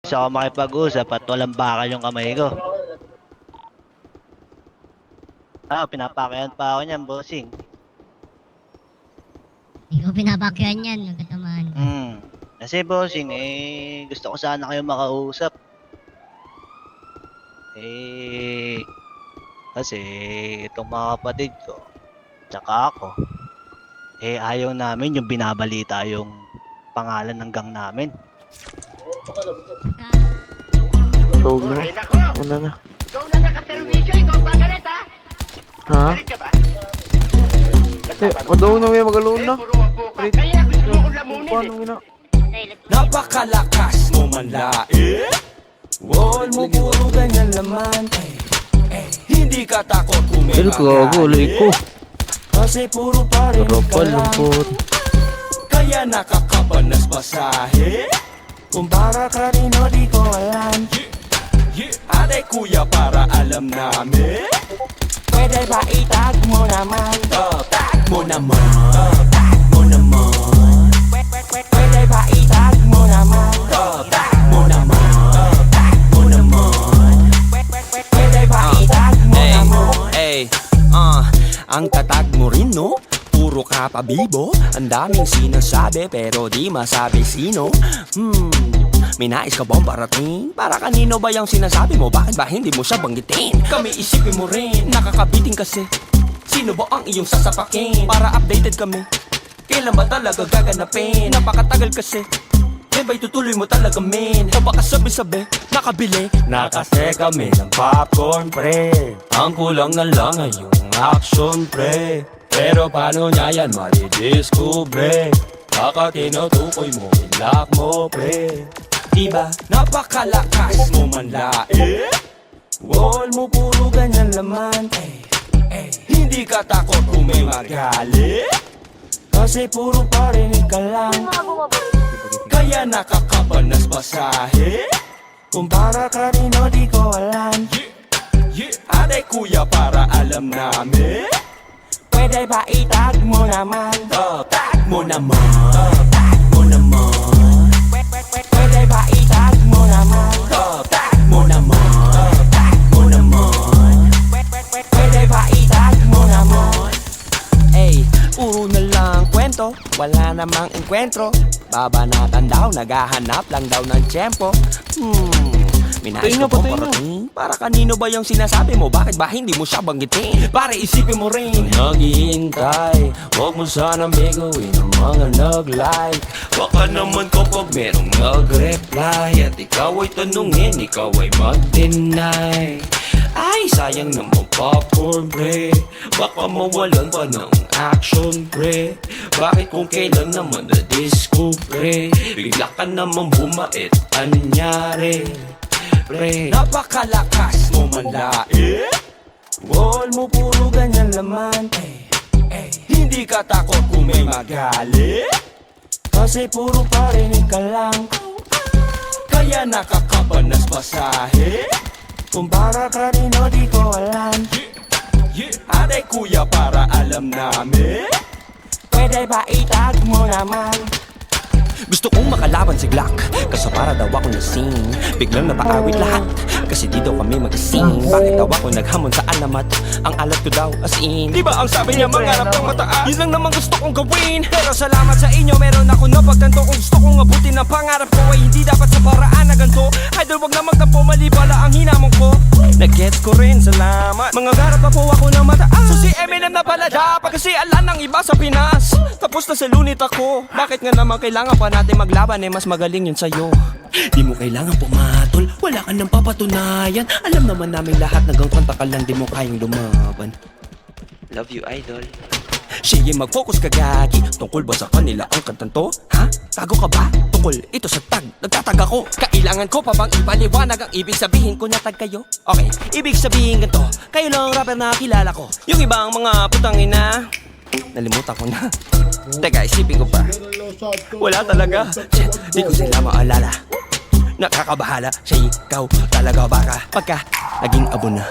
Gusto ako makipag-usap at walang bakal yung kamay ko. Pinapakayan pa ako niyan, bossing. Ikaw pinapakyan yan, nagkatamaan ka. Kasi bossing, gusto ko sana kayo makausap. Kasi itong mga kapatid ko, tsaka ako, ayaw namin yung binabalita yung pangalan ng gang namin. Tawag na. Una na. Ikaw na nakaservisyo, ikaw ba galit ha? Ha? Galit ka ba? Madaw na may magaloon na. Puro wapo ka. Kaya gusto mo kong lamunin Paano eh. gina? Napakalakas mo manlain. Wall mo puro ganyan laman. Hindi ka takot kung may Gago, ko. Kasi puro parinig ka Rapal, lang. lungkot. Kaya nakakabanas pasahe. Kumpara ka rin o di ko alam. Ate kuya para alam namin. Pwede ba itag mo naman? Tag mo naman. Tag mo naman. Pwede ba itag mo naman? Tag mo naman. Tag mo naman. Pwede ba itag mo naman? Ang tatag mo rin no? Puro ka pabibo. Ang daming sinasabi pero di masabi sino. May nais ka bang parating? Para kanino ba yung sinasabi mo? Bakit ba hindi mo siya banggitin? Kami isipin mo rin, nakakabiting kasi. Sino ba ang iyong sasapakin? Para updated kami. Kailan ba talaga gaganapin? Napakatagal kasi. Yan ba'y tutuloy mo talaga men? O baka sabi-sabi, nakabili? Nakase kami ng popcorn pre. Ang kulang na lang ay yung action pre. Pero paano niya yan madidiscover? Baka tinutukoy mo, ilak mo pre. Diba napakalakas mo manlain? Wall mo puro ganyan laman. Hindi ka takot kung may magalit. Kasi puro parinig ka lang. Kaya nakakabanas pasahe. Kumpara ka rin o di ko alam. Ate kuya para alam namin. Pwede ba itag mo naman? Tag mo naman. Tag mo naman. Pwede ba itag mo naman? Tag mo naman. Tag mo naman. Pwede ba itag mo naman? Puro na lang kwento, wala namang enkwentro. Babanatan daw, naghahanap lang daw ng tiyempo. May nais ka bang parating? Para kanino ba yung sinasabi mo? Bakit ba hindi mo siya banggitin? Pare isipin mo rin. Naghihintay, huwag mo sanang biguin ang mga nag-like. Baka naman kapag merong nag-reply at ikaw ay tanungin, ikaw ay mag-deny. Ay, sayang naman popcorn pre. Baka mawalan pa ng action pre. Bakit kung kailan naman na-disco pre? Bigla ka naman bumait, anyari pre. Napakalakas mo manlain. Wall mo puro ganyan laman. Hindi ka takot kung may magalit. Kasi puro parinig ka lang. Kaya nakakabanas pasahe. Kumpara ka rin o di ko alam. Ate kuya para alam namin. Pwede ba itag mo naman? Gusto kong makalaban si Glock, kaso para daw ako lasing. Biglang napaawit lahat, kasi di daw kami mag-sing. Bakit daw ako naghamon sa alamat? Ang alat ko daw as in. Di ba ang sabi niya mangarap ng mataas? Yun lang naman gusto kong gawin. Pero salamat sa inyo, meron ako napagtanto. Kung gusto kong abutin ang pangarap ko ay hindi dapat sa paraan na ganito. Idol wag na magtampo, mali pala ang hinamon ko. Nag-gets ko rin, salamat. Mangangarap pa po ako ng mataas. So si Eminem na pala dapat, kasi alam ng iba sa Pinas. Tapos na sa lunit ako. Bakit nga naman kailangan pa natin maglaban, mas magaling yun sa'yo. Di mo kailangan pumatol, wala ka nang papatunayan. Alam naman namin lahat, nagang kanta ka lang, di mo kayang lumaban. Love you, idol. Sige, mag-focus ka gagi. Tungkol ba sa kanila ang kantang to? Ha? Tago ka ba? Tungkol ito sa tag, nagtatag ako. Kailangan ko pa bang ipaliwanag ang ibig sabihin ko na tag kayo? Okay, ibig sabihin ganito, kayo lang ang rapper na kilala ko. Yung ibang mga putang ina, nalimutan ko na. Teka, isipin ko pa. Wala talaga. Di ko sila maalala. Nakakabahala. Siya ikaw talaga baka pagka naging abo na.